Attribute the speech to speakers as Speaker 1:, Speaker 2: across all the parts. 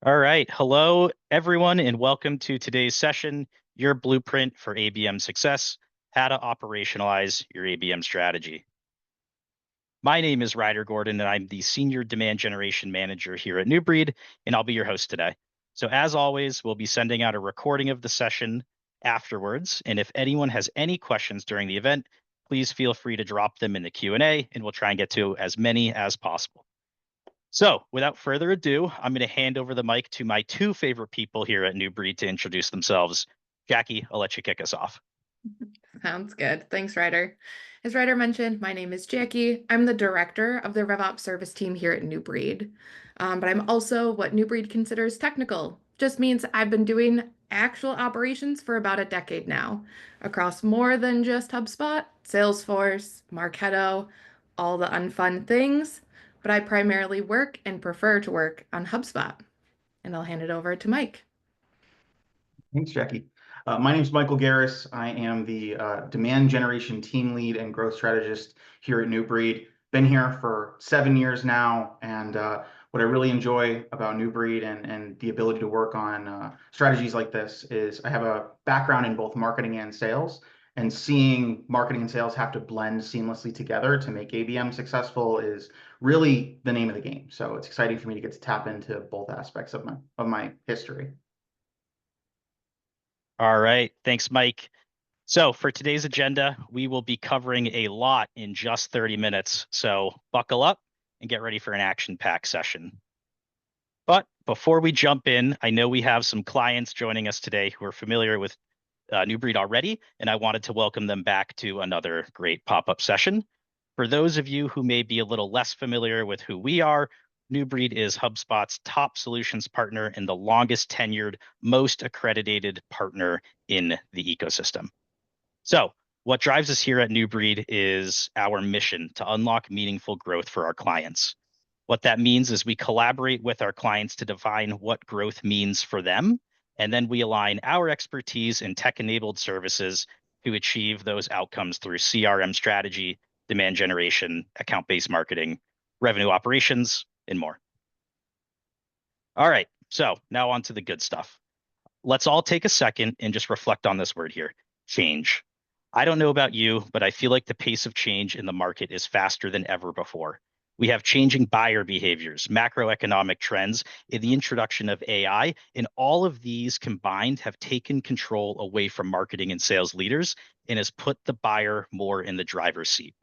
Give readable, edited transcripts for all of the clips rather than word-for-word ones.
Speaker 1: All right. Hello, everyone, and welcome to today's session, Your Blueprint for ABM Success, How to Operationalize Your ABM Strategy. My name is Ryder Gordon, and I'm the Senior Demand Generation Manager here at New Breed, and I'll be your host today. So as always, we'll be sending out a recording of the session afterwards, and if anyone has any questions during the event, please feel free to drop them in the Q&A, and we'll try and get to as many as possible. So, without further ado, I'm going to hand over the mic to my two favorite people here at New Breed to introduce themselves. Jackie, I'll let you kick us off.
Speaker 2: Sounds good. Thanks, Ryder. As Ryder mentioned, my name is Jackie. I'm the director of the RevOps service team here at New Breed. But I'm also what New Breed considers technical. Just means I've been doing actual operations for about a decade now, across more than just HubSpot, Salesforce, Marketo, all the unfun things. But I primarily work and prefer to work on HubSpot. And I'll hand it over to Mike.
Speaker 3: Thanks, Jackie. My name is Michael Garris. I am the demand generation team lead and growth strategist here at New Breed. Been here for 7 years now, and what I really enjoy about New Breed and the ability to work on strategies like this is I have a background in both marketing and sales, and seeing marketing and sales have to blend seamlessly together to make ABM successful is really the name of the game. So it's exciting for me to get to tap into both aspects of my history.
Speaker 1: All right. Thanks, Mike. So, for today's agenda, we will be covering a lot in just 30 minutes. So, buckle up and get ready for an action-packed session. But before we jump in, I know we have some clients joining us today who are familiar with New Breed already, and I wanted to welcome them back to another great pop-up session. For those of you who may be a little less familiar with who we are, New Breed is HubSpot's top solutions partner and the longest tenured, most accredited partner in the ecosystem. So, what drives us here at New Breed is our mission to unlock meaningful growth for our clients. What that means is we collaborate with our clients to define what growth means for them, and then we align our expertise in tech-enabled services to achieve those outcomes through CRM strategy, demand generation, account-based marketing, revenue operations, and more. All right, so now on to the good stuff. Let's all take a second and just reflect on this word here, change. I don't know about you, but I feel like the pace of change in the market is faster than ever before. We have changing buyer behaviors, macroeconomic trends, and the introduction of AI, and all of these combined have taken control away from marketing and sales leaders and has put the buyer more in the driver's seat.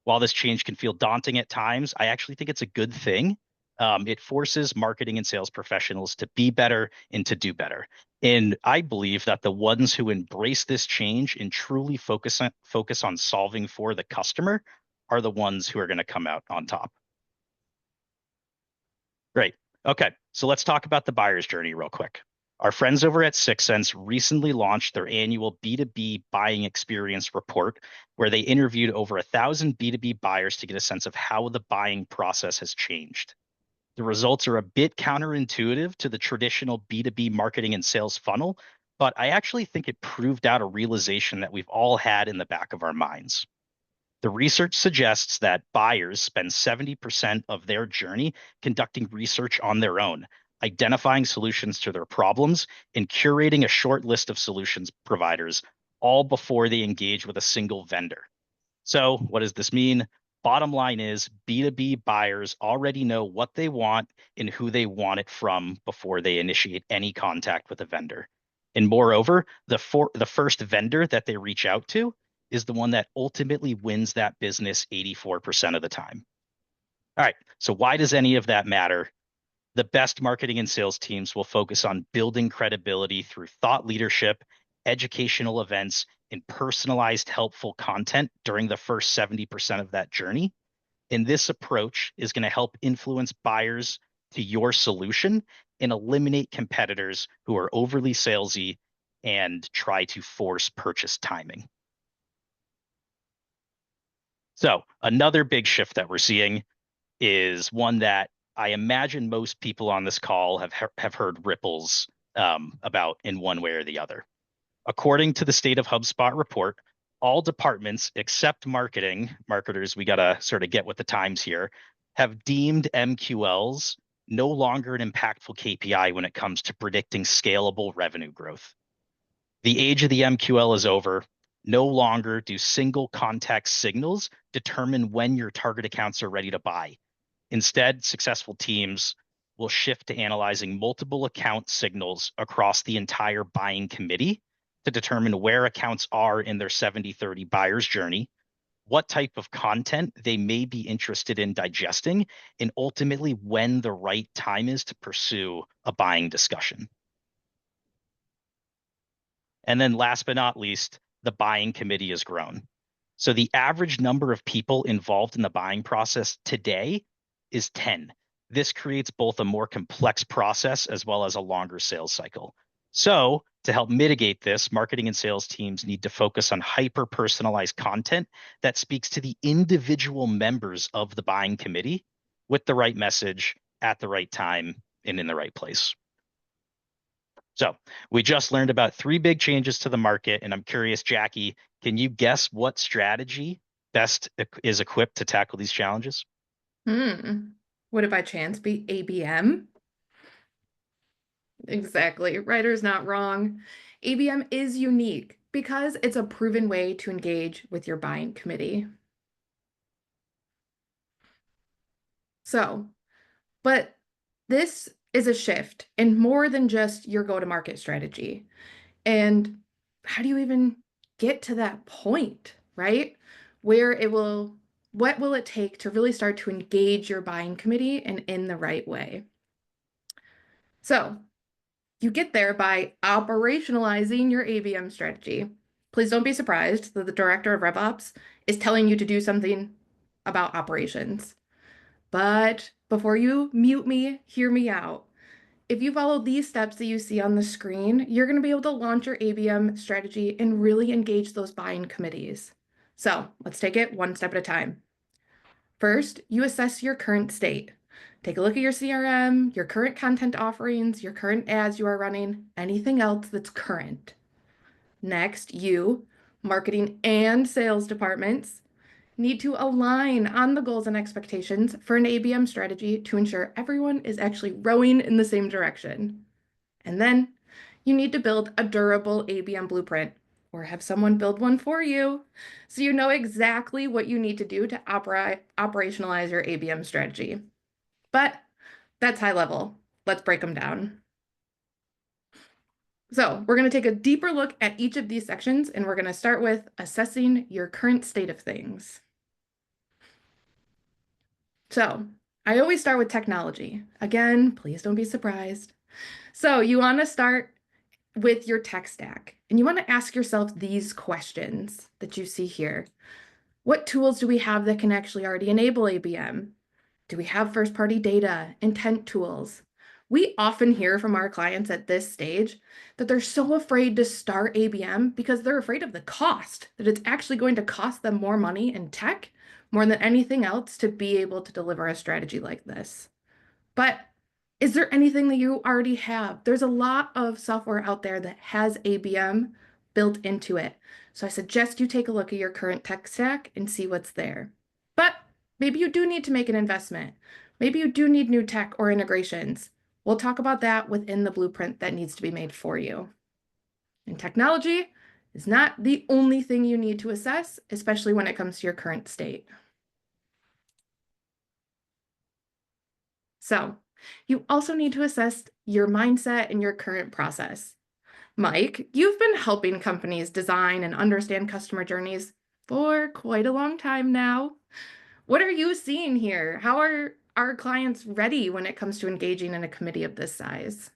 Speaker 1: While this change can feel daunting at times, I actually think it's a good thing. It forces marketing and sales professionals to be better and to do better. And I believe that the ones who embrace this change and truly focus on solving for the customer are the ones who are going to come out on top. Great. Okay, so let's talk about the buyer's journey real quick. Our friends over at 6sense recently launched their annual B2B buying experience report, where they interviewed over 1,000 B2B buyers to get a sense of how the buying process has changed. The results are a bit counterintuitive to the traditional B2B marketing and sales funnel, but I actually think it proved out a realization that we've all had in the back of our minds. The research suggests that buyers spend 70% of their journey conducting research on their own, identifying solutions to their problems, and curating a short list of solutions providers, all before they engage with a single vendor. So, what does this mean? Bottom line is B2B buyers already know what they want and who they want it from before they initiate any contact with a vendor. And moreover, the first vendor that they reach out to is the one that ultimately wins that business 84% of the time. All right, so why does any of that matter? The best marketing and sales teams will focus on building credibility through thought leadership, educational events, and personalized helpful content during the first 70% of that journey. And this approach is going to help influence buyers to your solution and eliminate competitors who are overly salesy and try to force purchase timing. So another big shift that we're seeing is one that I imagine most people on this call have heard ripples about in one way or the other. According to the State of HubSpot report, all departments except marketers, we got to sort of get with the times here, have deemed MQLs no longer an impactful KPI when it comes to predicting scalable revenue growth. The age of the MQL is over. No longer do single context signals determine when your target accounts are ready to buy. Instead, successful teams will shift to analyzing multiple account signals across the entire buying committee to determine where accounts are in their 70-30 buyer's journey, what type of content they may be interested in digesting, and ultimately when the right time is to pursue a buying discussion. And then last but not least, the buying committee has grown. So the average number of people involved in the buying process today is 10. This creates both a more complex process as well as a longer sales cycle. So to help mitigate this, marketing and sales teams need to focus on hyper-personalized content that speaks to the individual members of the buying committee with the right message at the right time and in the right place. So we just learned about 3 big changes to the market, and I'm curious, Jackie, can you guess what strategy best is equipped to tackle these challenges?
Speaker 2: Would it by chance be ABM? Exactly. Writer's not wrong. ABM is unique because it's a proven way to engage with your buying committee. So, but this is a shift in more than just your go-to-market strategy. And how do you even get to that point, right? What will it take to really start to engage your buying committee and in the right way? So you get there by operationalizing your ABM strategy. Please don't be surprised that the director of RevOps is telling you to do something about operations. But before you mute me, hear me out. If you follow these steps that you see on the screen, you're going to be able to launch your ABM strategy and really engage those buying committees. So let's take it one step at a time. First, you assess your current state. Take a look at your CRM, your current content offerings, your current ads you are running, anything else that's current. Next, you, marketing and sales departments, need to align on the goals and expectations for an ABM strategy to ensure everyone is actually rowing in the same direction. And then you need to build a durable ABM blueprint or have someone build one for you so you know exactly what you need to do to operationalize your ABM strategy. But that's high level. Let's break them down. So we're going to take a deeper look at each of these sections, and we're going to start with assessing your current state of things. So I always start with technology. Again, please don't be surprised. So you want to start with your tech stack, and you want to ask yourself these questions that you see here. What tools do we have that can actually already enable ABM? Do we have first-party data, intent tools? We often hear from our clients at this stage that they're so afraid to start ABM because they're afraid of the cost, that it's actually going to cost them more money in tech, more than anything else, to be able to deliver a strategy like this. But is there anything that you already have? There's a lot of software out there that has ABM built into it. So I suggest you take a look at your current tech stack and see what's there. But maybe you do need to make an investment. Maybe you do need new tech or integrations. We'll talk about that within the blueprint that needs to be made for you. And technology is not the only thing you need to assess, especially when it comes to your current state. So you also need to assess your mindset and your current process. Mike, you've been helping companies design and understand customer journeys for quite a long time now. What are you seeing here? How are our clients ready when it comes to engaging in a committee of this size?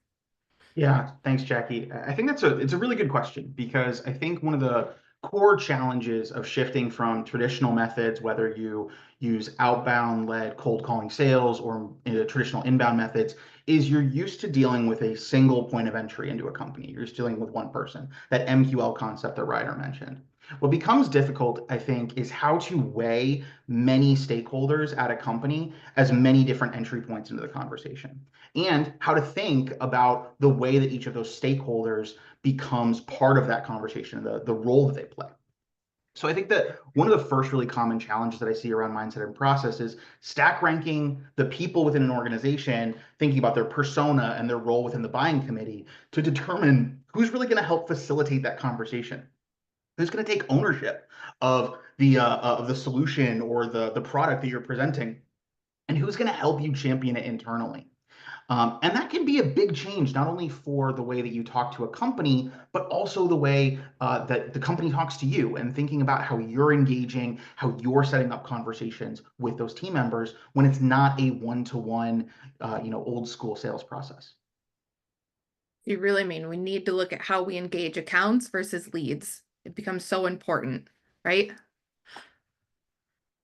Speaker 3: Yeah, thanks, Jackie. I think it's a really good question because I think one of the core challenges of shifting from traditional methods, whether you use outbound-led cold calling sales or traditional inbound methods, is you're used to dealing with a single point of entry into a company. You're just dealing with one person, that MQL concept that Ryder mentioned. What becomes difficult, I think, is how to weigh many stakeholders at a company as many different entry points into the conversation, and how to think about the way that each of those stakeholders becomes part of that conversation, the role that they play. So I think that one of the first really common challenges that I see around mindset and process is stack ranking the people within an organization, thinking about their persona and their role within the buying committee to determine who's really going to help facilitate that conversation. Who's going to take ownership of the solution or the product that you're presenting, and who's going to help you champion it internally. And that can be a big change, not only for the way that you talk to a company, but also the way that the company talks to you, and thinking about how you're engaging, how you're setting up conversations with those team members when it's not a one-to-one, old school sales process.
Speaker 2: You really mean we need to look at how we engage accounts versus leads. It becomes so important, right?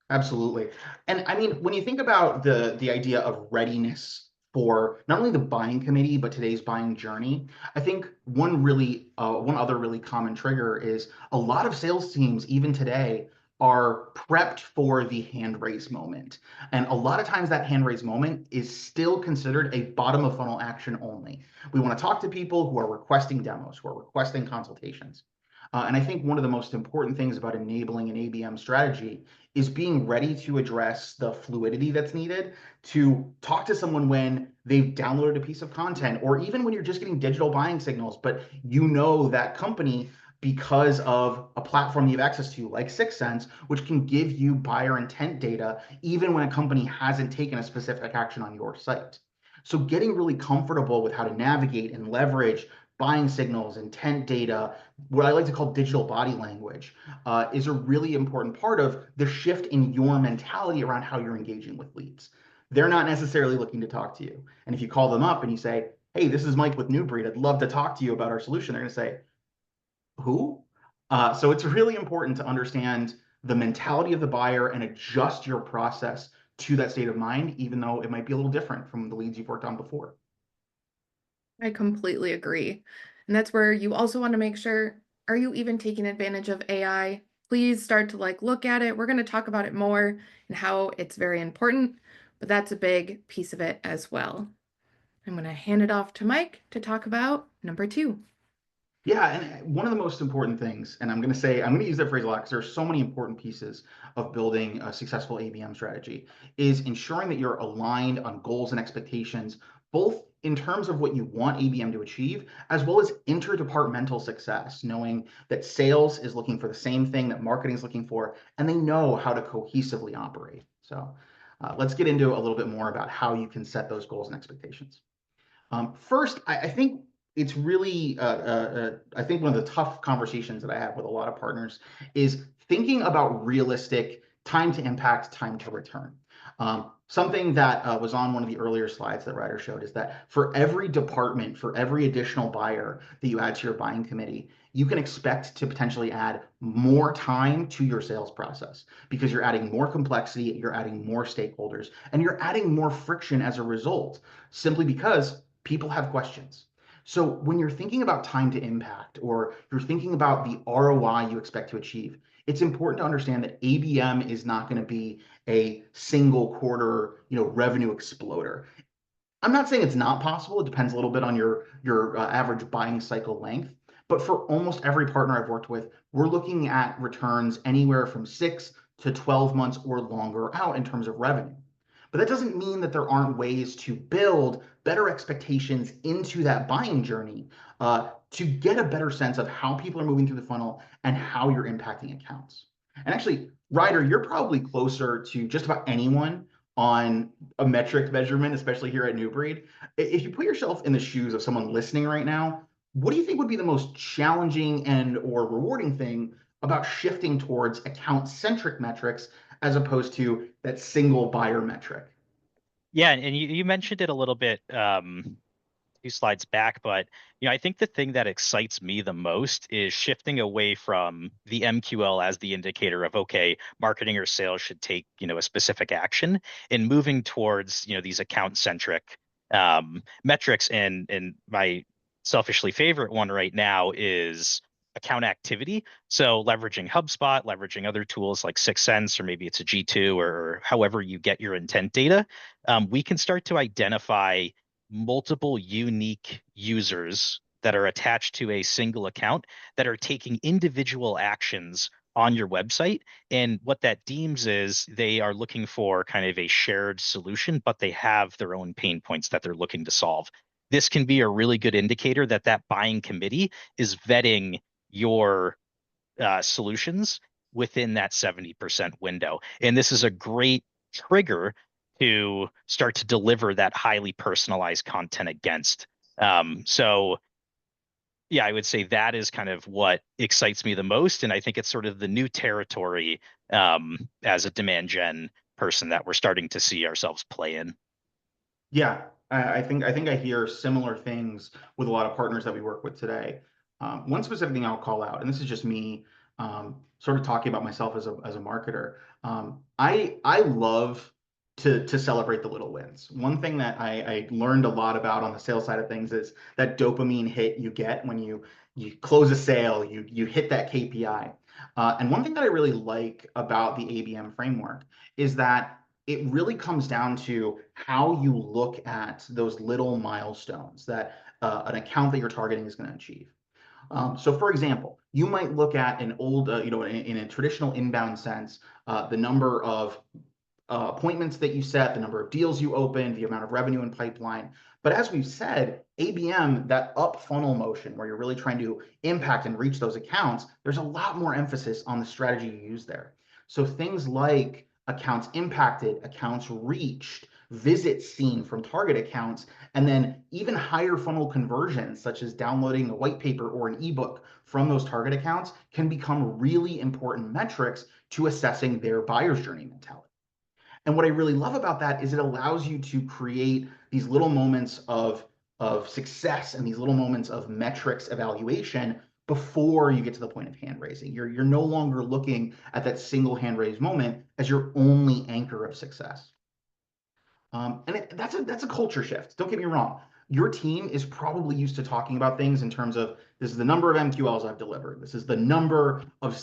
Speaker 3: Absolutely. And I mean, when you think about the idea of readiness for not only the buying committee, but today's buying journey, I think one other really common trigger is a lot of sales teams, even today, are prepped for the hand raise moment. And a lot of times that hand raise moment is still considered a bottom of funnel action only. We want to talk to people who are requesting demos, who are requesting consultations. And I think one of the most important things about enabling an ABM strategy is being ready to address the fluidity that's needed to talk to someone when they've downloaded a piece of content, or even when you're just getting digital buying signals, but you know that company because of a platform you have access to, like 6sense, which can give you buyer intent data, even when a company hasn't taken a specific action on your site. So getting really comfortable with how to navigate and leverage buying signals, intent data, what I like to call digital body language, is a really important part of the shift in your mentality around how you're engaging with leads. They're not necessarily looking to talk to you. And if you call them up and you say, hey, this is Mike with New Breed, I'd love to talk to you about our solution, they're going to say, who? So it's really important to understand the mentality of the buyer and adjust your process to that state of mind, even though it might be a little different from the leads you've worked on before.
Speaker 2: I completely agree. And that's where you also want to make sure, are you even taking advantage of AI? Please start to look at it. We're going to talk about it more and how it's very important, but that's a big piece of it as well. I'm going to hand it off to Mike to talk about number 2.
Speaker 3: Yeah, and one of the most important things, and I'm going to use that phrase a lot because there are so many important pieces of building a successful ABM strategy, is ensuring that you're aligned on goals and expectations, both in terms of what you want ABM to achieve, as well as interdepartmental success, knowing that sales is looking for the same thing that marketing is looking for, and they know how to cohesively operate. So let's get into a little bit more about how you can set those goals and expectations. First, I think it's really, I think one of the tough conversations that I have with a lot of partners is thinking about realistic time to impact, time to return. Something that was on one of the earlier slides that Ryder showed is that for every department, for every additional buyer that you add to your buying committee, you can expect to potentially add more time to your sales process because you're adding more complexity, you're adding more stakeholders, and you're adding more friction as a result, simply because people have questions. So when you're thinking about time to impact, or you're thinking about the ROI you expect to achieve, it's important to understand that ABM is not going to be a single quarter, revenue exploder. I'm not saying it's not possible. It depends a little bit on your average buying cycle length. But for almost every partner I've worked with, we're looking at returns anywhere from 6 to 12 months or longer out in terms of revenue. But that doesn't mean that there aren't ways to build better expectations into that buying journey to get a better sense of how people are moving through the funnel and how you're impacting accounts. And actually, Ryder, you're probably closer to just about anyone on a metric measurement, especially here at New Breed. If you put yourself in the shoes of someone listening right now, what do you think would be the most challenging and or rewarding thing about shifting towards account-centric metrics as opposed to that single buyer metric?
Speaker 1: Yeah, and you mentioned it a little bit 2 slides back, but I think the thing that excites me the most is shifting away from the MQL as the indicator of, okay, marketing or sales should take a specific action, and moving towards these account-centric metrics. And my selfishly favorite one right now is account activity. So leveraging HubSpot, leveraging other tools like 6sense, or maybe it's a G2, or however you get your intent data, we can start to identify multiple unique users that are attached to a single account that are taking individual actions on your website. And what that deems is they are looking for kind of a shared solution, but they have their own pain points that they're looking to solve. This can be a really good indicator that that buying committee is vetting your solutions within that 70% window. And this is a great trigger to start to deliver that highly personalized content against. So yeah, I would say that is kind of what excites me the most. And I think it's sort of the new territory as a demand gen person that we're starting to see ourselves play in.
Speaker 3: Yeah, I think I hear similar things with a lot of partners that we work with today. One specific thing I'll call out, and this is just me sort of talking about myself as a marketer. I love to celebrate the little wins. One thing that I learned a lot about on the sales side of things is that dopamine hit you get when you close a sale, you hit that KPI. And one thing that I really like about the ABM framework is that it really comes down to how you look at those little milestones that an account that you're targeting is going to achieve. So for example, you might look at an old, in a traditional inbound sense, the number of appointments that you set, the number of deals you opened, the amount of revenue in pipeline. But as we've said, ABM, that up funnel motion where you're really trying to impact and reach those accounts, there's a lot more emphasis on the strategy you use there. So things like accounts impacted, accounts reached, visits seen from target accounts, and then even higher funnel conversions, such as downloading a white paper or an ebook from those target accounts, can become really important metrics to assessing their buyer's journey mentality. And what I really love about that is it allows you to create these little moments of success and these little moments of metrics evaluation before you get to the point of hand raising. You're no longer looking at that single hand raise moment as your only anchor of success. That's a culture shift. Don't get me wrong. Your team is probably used to talking about things in terms of this is the number of MQLs I've delivered. This is the number of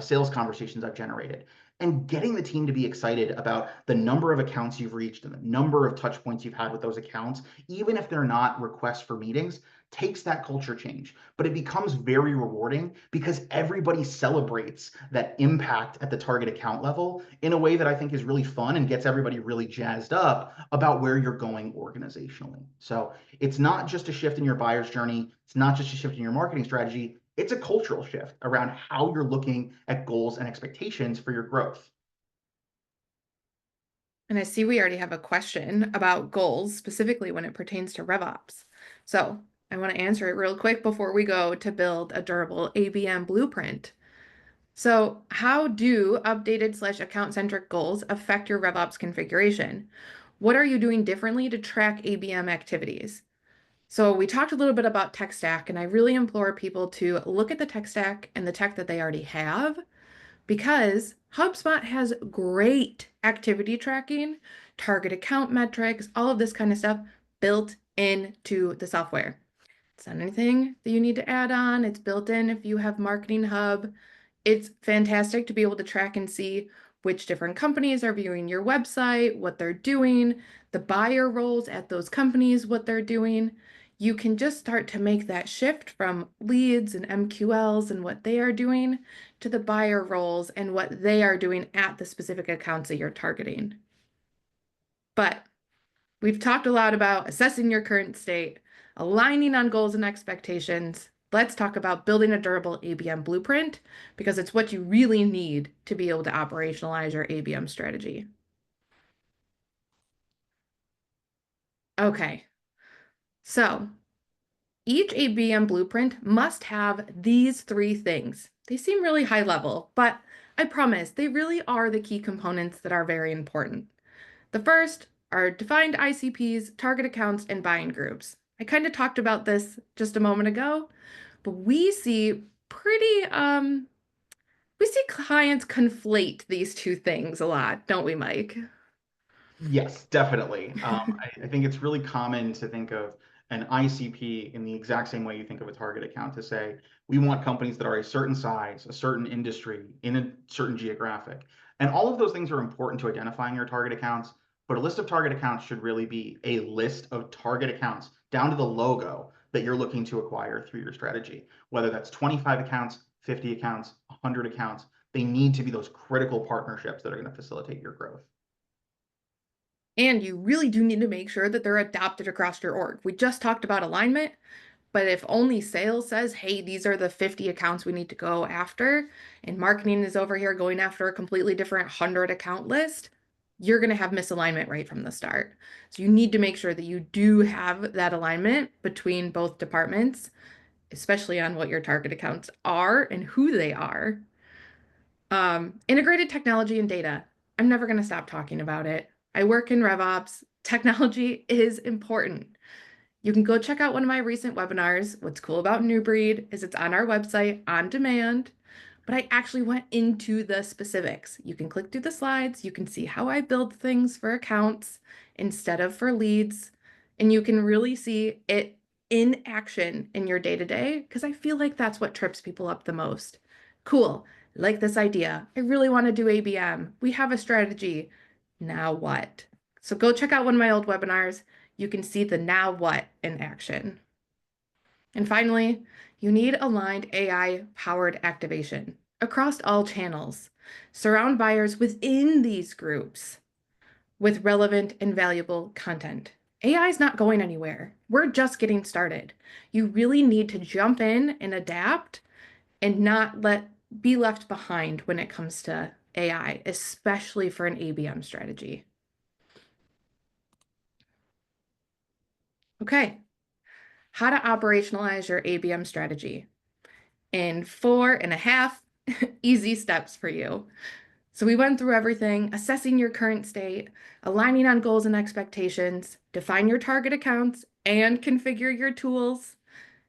Speaker 3: sales conversations I've generated. And getting the team to be excited about the number of accounts you've reached and the number of touch points you've had with those accounts, even if they're not requests for meetings, takes that culture change. But it becomes very rewarding because everybody celebrates that impact at the target account level in a way that I think is really fun and gets everybody really jazzed up about where you're going organizationally. So it's not just a shift in your buyer's journey. It's not just a shift in your marketing strategy. It's a cultural shift around how you're looking at goals and expectations for your growth.
Speaker 2: And I see we already have a question about goals, specifically when it pertains to RevOps. So I want to answer it real quick before we go to build a durable ABM blueprint. So how do updated / account-centric goals affect your RevOps configuration? What are you doing differently to track ABM activities? So we talked a little bit about tech stack, and I really implore people to look at the tech stack and the tech that they already have, because HubSpot has great activity tracking, target account metrics, all of this kind of stuff built into the software. It's not anything that you need to add on. It's built in if you have Marketing Hub. It's fantastic to be able to track and see which different companies are viewing your website, what they're doing, the buyer roles at those companies, what they're doing. You can just start to make that shift from leads and MQLs and what they are doing to the buyer roles and what they are doing at the specific accounts that you're targeting. But we've talked a lot about assessing your current state, aligning on goals and expectations. Let's talk about building a durable ABM blueprint, because it's what you really need to be able to operationalize your ABM strategy. Okay, so each ABM blueprint must have these 3 things. They seem really high level, but I promise they really are the key components that are very important. The first are defined ICPs, target accounts, and buying groups. I kind of talked about this just a moment ago, but we see clients conflate these 2 things a lot, don't we, Mike?
Speaker 3: Yes, definitely. I think it's really common to think of an ICP in the exact same way you think of a target account, to say, we want companies that are a certain size, a certain industry, in a certain geographic. And all of those things are important to identifying your target accounts, but a list of target accounts should really be a list of target accounts down to the logo that you're looking to acquire through your strategy. Whether that's 25 accounts, 50 accounts, 100 accounts, They need to be those critical partnerships that are going to facilitate your growth.
Speaker 2: And you really do need to make sure that they're adopted across your org. We just talked about alignment, but if only sales says, hey, these are the 50 accounts we need to go after, and marketing is over here going after a completely different 100 account list, you're going to have misalignment right from the start. So you need to make sure that you do have that alignment between both departments, especially on what your target accounts are and who they are. Integrated technology and data. I'm never going to stop talking about it. I work in RevOps. Technology is important. You can go check out one of my recent webinars. What's cool about New Breed is it's on our website on demand, but I actually went into the specifics. You can click through the slides. You can see how I build things for accounts instead of for leads, and you can really see it in action in your day-to-day, because I feel like that's what trips people up the most. Cool. Like this idea. I really want to do ABM. We have a strategy. Now what? So go check out one of my old webinars. You can see the now what in action. And finally, you need aligned AI-powered activation across all channels. Surround buyers within these groups with relevant and valuable content. AI is not going anywhere. We're just getting started. You really need to jump in and adapt and not be left behind when it comes to AI, especially for an ABM strategy. Okay, how to operationalize your ABM strategy in 4.5 easy steps for you. So we went through everything: assessing your current state, aligning on goals and expectations, define your target accounts and configure your tools,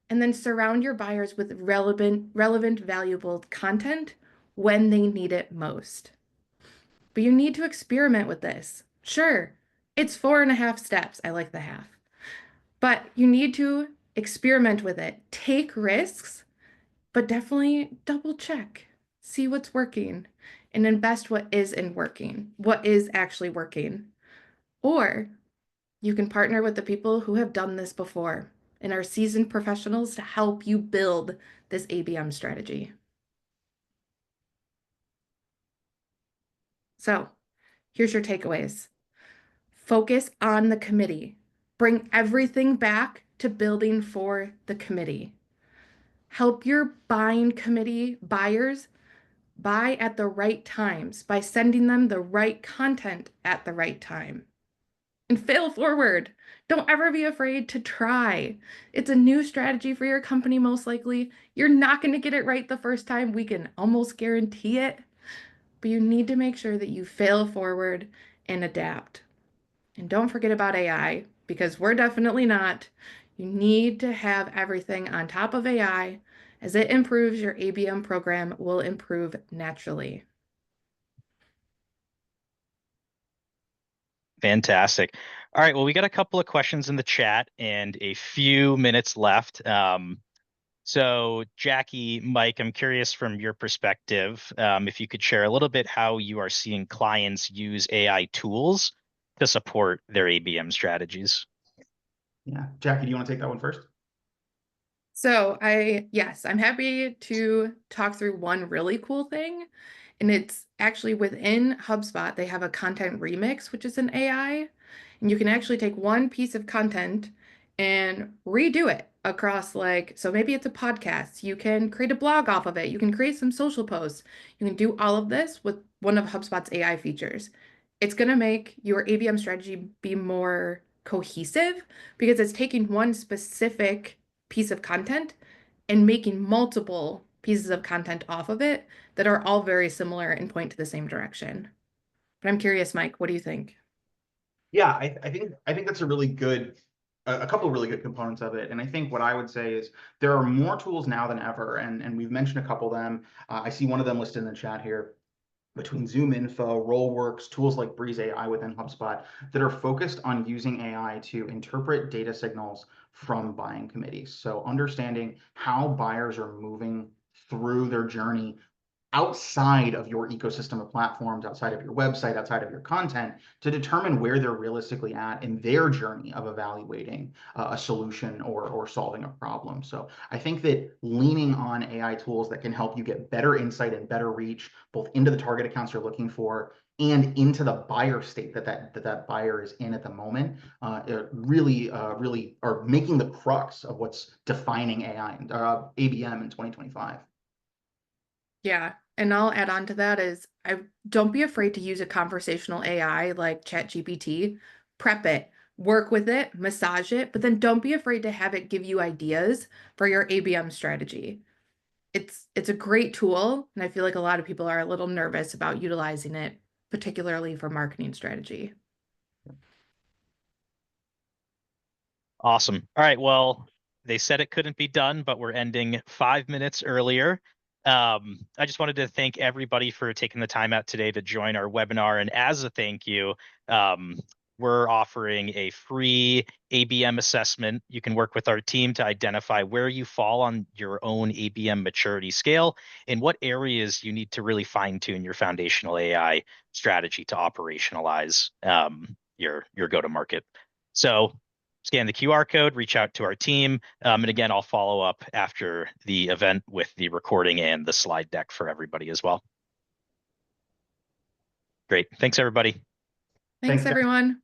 Speaker 2: and then surround your buyers with relevant, valuable content when they need it most. But you need to experiment with this. Sure, it's 4.5 steps. I like the half. But you need to experiment with it. Take risks, but definitely double check. See what's working and invest what isn't working, what is actually working. Or you can partner with the people who have done this before and are seasoned professionals to help you build this ABM strategy. So here's your takeaways. Focus on the committee. Bring everything back to building for the committee. Help your buying committee buyers buy at the right times by sending them the right content at the right time. And fail forward. Don't ever be afraid to try. It's a new strategy for your company, most likely. You're not going to get it right the first time. We can almost guarantee it. But you need to make sure that you fail forward and adapt. And don't forget about AI, because we're definitely not. You need to have everything on top of AI. As it improves, your ABM program will improve naturally.
Speaker 1: Fantastic. All right, well, we got a couple of questions in the chat and a few minutes left. So Jackie, Mike, I'm curious from your perspective, if you could share a little bit how you are seeing clients use AI tools to support their ABM strategies.
Speaker 3: Yeah, Jackie, do you want to take that one first?
Speaker 2: So yes, I'm happy to talk through one really cool thing. And it's actually within HubSpot, they have a content remix, which is an AI. And you can actually take one piece of content and redo it across, like, so maybe it's a podcast. You can create a blog off of it. You can create some social posts. You can do all of this with one of HubSpot's AI features. It's going to make your ABM strategy be more cohesive because it's taking one specific piece of content and making multiple pieces of content off of it that are all very similar and point to the same direction. But I'm curious, Mike, what do you think?
Speaker 3: Yeah, I think that's a really good, a couple of really good components of it. And I think what I would say is there are more tools now than ever, and we've mentioned a couple of them. I see one of them listed in the chat here. Between Zoom Info, Rollworks, tools like Breeze AI within HubSpot that are focused on using AI to interpret data signals from buying committees. So understanding how buyers are moving through their journey outside of your ecosystem of platforms, outside of your website, outside of your content, to determine where they're realistically at in their journey of evaluating a solution or solving a problem. So I think that leaning on AI tools that can help you get better insight and better reach, both into the target accounts you're looking for and into the buyer state that buyer is in at the moment, really are making the crux of what's defining AI and ABM in 2025.
Speaker 2: Yeah, and I'll add on to that is I don't be afraid to use a conversational AI like ChatGPT. Prep it, work with it, massage it, but then don't be afraid to have it give you ideas for your ABM strategy. It's a great tool, and I feel like a lot of people are a little nervous about utilizing it, particularly for marketing strategy.
Speaker 1: Awesome. All right. Well, they said it couldn't be done, but we're ending 5 minutes earlier. I just wanted to thank everybody for taking the time out today to join our webinar. And as a thank you, we're offering a free ABM assessment. You can work with our team to identify where you fall on your own ABM maturity scale and what areas you need to really fine tune your foundational AI strategy to operationalize your go-to-market. So scan the QR code, reach out to our team. And again, I'll follow up after the event with the recording and the slide deck for everybody as well. Great. Thanks, everybody.
Speaker 2: Thanks,
Speaker 3: Thanks, guys.
Speaker 2: everyone.